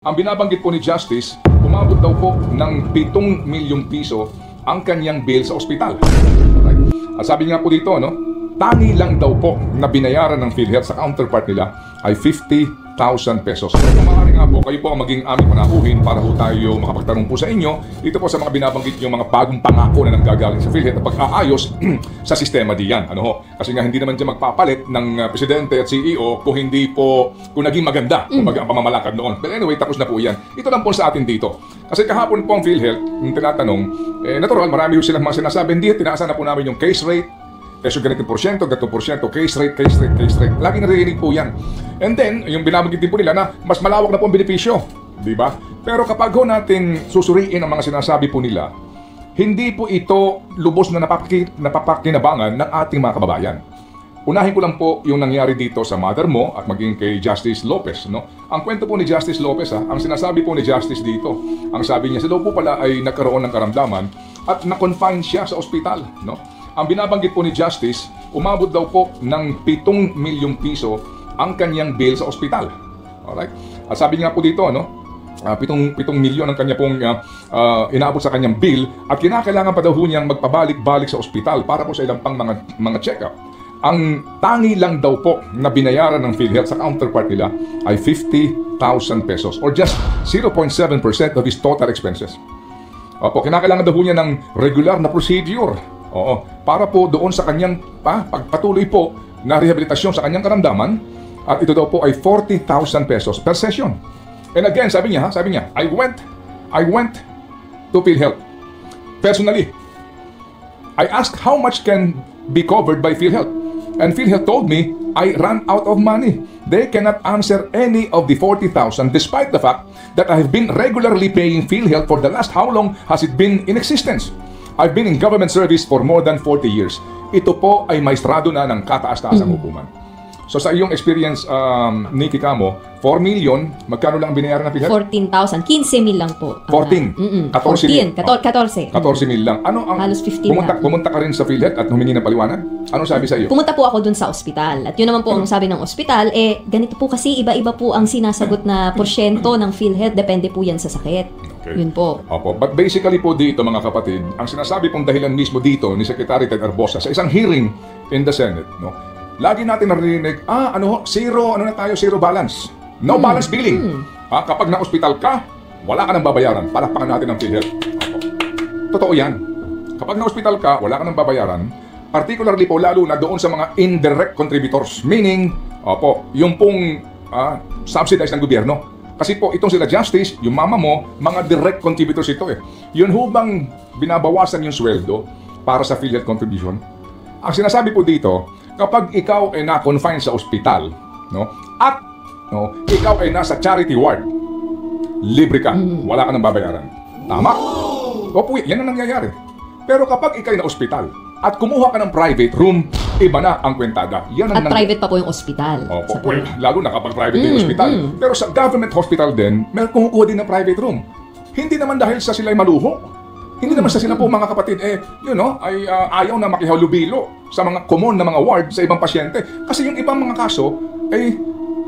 Ang binabanggit po ni Justice, umabot daw po ng 7 milyong piso ang kanyang bill sa ospital. Right? At sabi nga po dito, tangi lang daw po na binayaran ng PhilHealth sa counterpart nila ay 50,000 pesos. So kung maaari nga po, kayo po ang maging aming panahuhin para po tayo makapagtanong po sa inyo dito po sa mga binabanggit nyo mga bagong pangako na nanggagaling sa PhilHealth na pag-aayos sa sistema diyan. Kasi nga hindi naman dyan magpapalit ng presidente at CEO kung naging maganda ang pamamalakad noon. But anyway, tapos na po yan. Ito lang po sa atin dito. Kasi kahapon po ang PhilHealth, yung tinatanong, natural, marami yung silang mga sinasabi, hindi, tinaasan na po namin yung case rate, so ganitong porsyento, case rate. Lagi naririnig po yan. And then, yung binabanggit din po nila na mas malawak na po ang benepisyo. Di ba? Pero kapag natin susuriin ang mga sinasabi po nila, hindi po ito lubos na napapakinabangan ng ating mga kababayan. Unahin ko lang po yung nangyari dito sa mother mo at maging kay Justice Lopez. Ang kwento po ni Justice Lopez, ang sinasabi po ni Justice dito, ang sabi niya, sila po pala ay nagkaroon ng karamdaman at na-confine siya sa ospital. Ang binabanggit po ni Justice, umabot daw po ng 7 milyong piso ang kanyang bill sa ospital. Alright? At sabi nga po dito, 7 milyon ang kanya pong inaabot sa kanyang bill at kinakailangan pa daw niyang magpabalik-balik sa ospital para po sa ilang pang mga check-up. Ang tangi lang daw po na binayaran ng PhilHealth sa counterpart nila ay 50,000 pesos or just 0.7% of his total expenses. Opo, kinakailangan daw niya ng regular na procedure. Para po doon sa kanyang pagpatuloy po na rehabilitasyon sa kanyang karamdaman at ito daw po ay 40,000 pesos per session. And again, sabi niya, I went to PhilHealth. Personally, I asked how much can be covered by PhilHealth. And PhilHealth told me, I ran out of money. They cannot answer any of the 40,000 despite the fact that I have been regularly paying PhilHealth for the last how long has it been in existence? I've been in government service for more than 40 years. Ito po ay maestrado na ng kataas-taasang hukuman. So sa iyong experience, Nikki Camo, 4 million, magkano lang ang binayaran ng PhilHealth? 14,000. 15 mil lang po. 14? 14 mil lang. Halos 15 pumunta ka rin sa PhilHealth at humingi ng paliwanag? Ano sabi sa iyo? Pumunta po ako dun sa ospital. At yun naman po ang sabi ng ospital, ganito po kasi iba-iba po ang sinasagot na porsyento ng PhilHealth. Depende po yan sa sakit. Okay. Yun po. Opo. But basically po dito mga kapatid, ang sinasabi pong dahilan mismo dito ni Secretary Ted Arbosa sa isang hearing in the Senate, lagi natin narinig, zero balance. No balance billing. Kapag na-hospital ka, wala ka nang babayaran. Palakpakan natin ang PhilHealth. Totoo yan. Kapag na-hospital ka, wala ka nang babayaran. Particularly po, lalo na doon sa mga indirect contributors. Meaning, yung pong subsidized ng gobyerno. Kasi po, itong sila Justice, yung mama mo, mga direct contributors ito Yun bang binabawasan yung sweldo para sa PhilHealth contribution? Ang sinasabi po dito, kapag ikaw ay na-confine sa ospital, at ikaw ay nasa charity ward, libre ka, wala ka nang babayaran. Tama? Opo, yan ang nangyayari. Pero kapag ikaw ay na-ospital at kumuha ka ng private room, iba na ang kwentada. At private pa po yung ospital. Opo, lalo na kapag private yung ospital. Pero sa government hospital din, may kumukuha din ng private room. Hindi naman dahil sa sila'y maluho. Hindi naman sa sila po mga kapatid, ayaw na makihalubilo sa mga common na mga ward sa ibang pasyente. Kasi yung ibang mga kaso,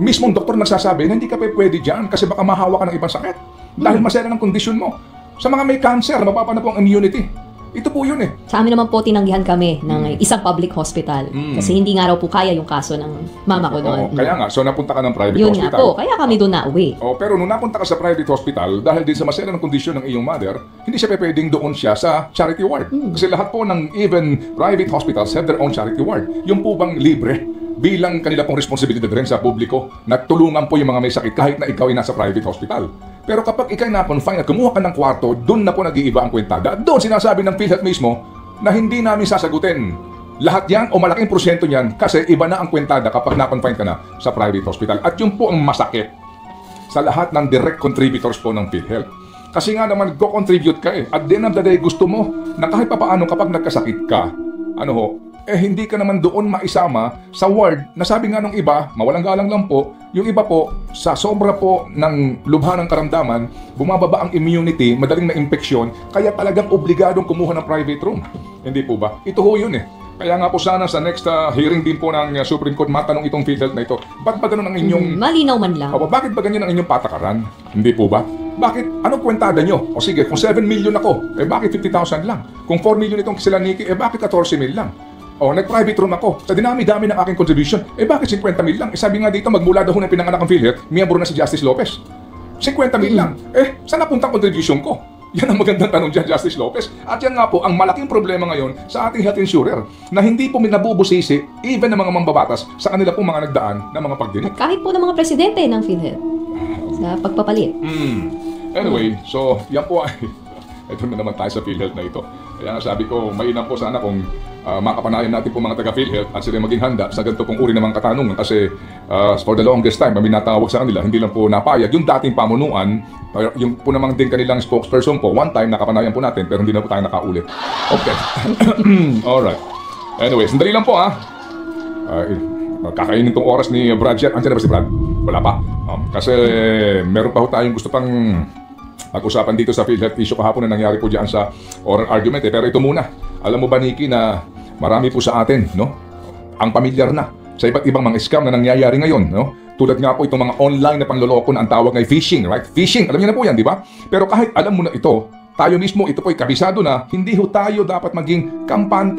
mismong doktor nagsasabi na hindi ka pwede dyan kasi baka mahawa ka ng ibang sakit. Dahil masela ng kondisyon mo. Sa mga may cancer, mababa na po ang immunity. Ito po yun Sa amin naman po, tinanggihan kami ng isang public hospital. Kasi hindi nga raw po kaya yung kaso ng mama ko noon. Kaya nga, so napunta ka ng private yun hospital. Yun nga po, kaya kami doon na-uwi. Pero nung napunta ka sa private hospital, dahil din sa masela ng kondisyon ng iyong mother, hindi siya pwedeng doon siya sa charity ward. Kasi lahat po ng even private hospitals have their own charity ward. Yung po bang libre bilang kanila pong responsibilidad rin sa publiko na tulungan po yung mga may sakit kahit na ikaw ay nasa private hospital. Pero kapag ikaw na-confine at kumuha ka ng kwarto, doon na po nag-iiba ang kwentada. Doon sinasabi ng PhilHealth mismo na hindi namin sasagutin lahat yan o malaking porsyento niyan kasi iba na ang kwentada kapag na-confine ka na sa private hospital. At yun po ang masakit sa lahat ng direct contributors po ng PhilHealth. Kasi nga naman, go-contribute ka At the end of the day, gusto mo na kahit papaano kapag nagkasakit ka, hindi ka naman doon maisama sa ward na sabi nga nung iba, mawalang galang lang po, yung iba po, sa sobra po ng lubha ng karamdaman, bumababa ang immunity, madaling na-infeksyon, kaya talagang obligadong kumuha ng private room. Hindi po ba? Ito ho yun Kaya nga po sana sa next hearing din po ng Supreme Court matanong itong PhilHealth na ito. Ba't ba ganun ang inyong... Malinaw man lang. Bakit ba ganyan ang inyong patakaran? Hindi po ba? Bakit? Anong kwentada nyo? O sige, kung 7 million ako, bakit 50,000 lang? Kung 4 million itong sila Nikki, bakit 14 mil lang? O, nag-private room ako. Sa dinami-dami ng aking contribution, bakit 50 mil lang? Sabi nga dito, magmula daw ng pinanganak ng PhilHealth, miyembro na si Justice Lopez. 50 mil lang. Saan napunta ang contribution ko? Yan ang magandang tanong dyan, Justice Lopez. At yan nga po, ang malaking problema ngayon sa ating health insurer na hindi po nabubusisi, even ng mga mambabatas, sa kanila pong mga nagdaan ng mga pagdinig. Kahit po ng mga presidente ng PhilHealth sa pagpapalit. Anyway, so yan po ay ito na naman tayo sa PhilHealth na ito. Kaya nga sabi ko, mainam po sana kung makapanayan natin po mga taga-PhilHealth at sila maging handa sa ganito pong uri ng mga katanungan kasi for the longest time, kami natawag sa kanila, hindi lang po napayag. Yung dating pamunuan, yung po namang din kanilang spokesperson po, one time nakapanayan po natin pero hindi na po tayo nakaulit. Okay. Alright. Anyway, sandali lang po kakainin tong oras ni Brad Jet. Andiyan na ba si Brad? Wala pa. Kasi meron pa ho tayong gusto pang pag-usapan dito sa PhilHealth issue kahapon na nangyari po dyan sa oral argument. Pero ito muna. Alam mo ba, Nikki, na marami po sa atin, no? Ang pamilyar na sa iba't ibang mga scam na nangyayari ngayon, no? Tulad nga po itong mga online na panloloko na ang tawag ay phishing, right? Phishing, alam niyo na po yan, di ba? Pero kahit alam mo na ito, tayo mismo, ito po ay kabisado na, hindi ho tayo dapat maging kampante